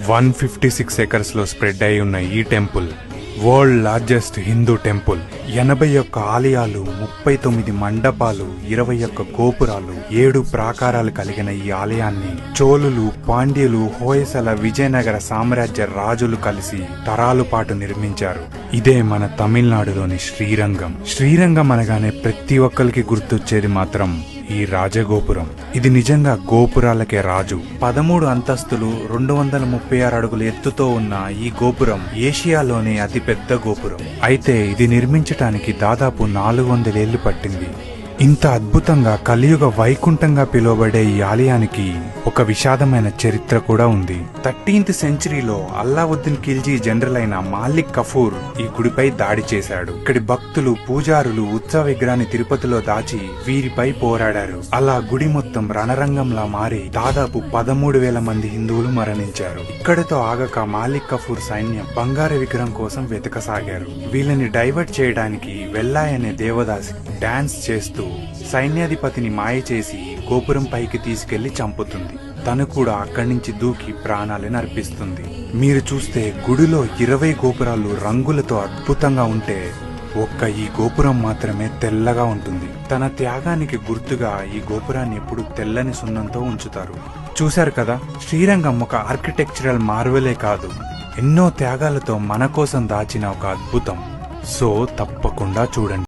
156 acres లో spread అయి ఉన్న ఈ temple world largest Hindu temple. 81 ఆలయాలు, 39 మండపాలు, 21 గోపురాలు, 7 ప్రాకారాలు కలిగిన ఈ ఆలయాన్ని చోళులు, పాండ్యులు, హోయసల, విజయనగర సామ్రాజ్య రాజులు కలిసి తరాల పాటు నిర్మించారు. ఇదే మన తమిళనాడులోని శ్రీరంగం. శ్రీరంగం అనగానే ప్రతి ఒక్కరికి గుర్తొచ్చేది మాత్రం ఈ రాజగోపురం. ఇది నిజంగా గోపురాలకే రాజు. 13 అంతస్తులు, 236 అడుగుల ఎత్తుతో ఉన్న ఈ గోపురం ఏషియాలోనే అతి పెద్ద గోపురం. అయితే ఇది నిర్మించటానికి దాదాపు 400 ఏళ్లు పట్టింది. ఇంత అద్భుతంగా కలియుగ వైకుంఠంగా పిలువబడే ఈ ఆలయానికి ఒక విషాదమైన చరిత్ర కూడా ఉంది. 13th సెంచరీలో అల్లావుద్దీన్ ఖిల్జీ జనరల్ అయిన మాలిక్ కఫూర్ ఈ గుడిపై దాడి చేశాడు. ఇక్కడి భక్తులు, పూజారులు ఉత్సవ విగ్రహాన్ని తిరుపతిలో దాచి వీరిపై పోరాడారు. అలా గుడి మొత్తం రణరంగంలా మారి దాదాపు 13,000 మంది హిందువులు మరణించారు. ఇక్కడితో ఆగక మాలిక్ కఫూర్ సైన్యం బంగారు విగ్రహం కోసం వెతకసాగారు. వీళ్ళని డైవర్ట్ చేయడానికి వెల్లాయ్ అనే దేవదాసి డాన్స్ చేస్తూ సైన్యాధిపతిని మాయ చేసి గోపురం పైకి తీసుకెళ్లి చంపుతుంది. తను కూడా అక్కడి నుంచి దూకి ప్రాణాలను అర్పిస్తుంది. మీరు చూస్తే గుడిలో 20 గోపురాలు రంగులతో అద్భుతంగా ఉంటే ఒక్క ఈ గోపురం మాత్రమే తెల్లగా ఉంటుంది. తన త్యాగానికి గుర్తుగా ఈ గోపురాన్ని ఎప్పుడు తెల్లని సున్నంతో ఉంచుతారు. చూశారు కదా, శ్రీరంగం ఒక ఆర్కిటెక్చరల్ మార్వెలే కాదు, ఎన్నో త్యాగాలతో మన కోసం దాచిన ఒక అద్భుతం. సో తప్పకుండా చూడండి.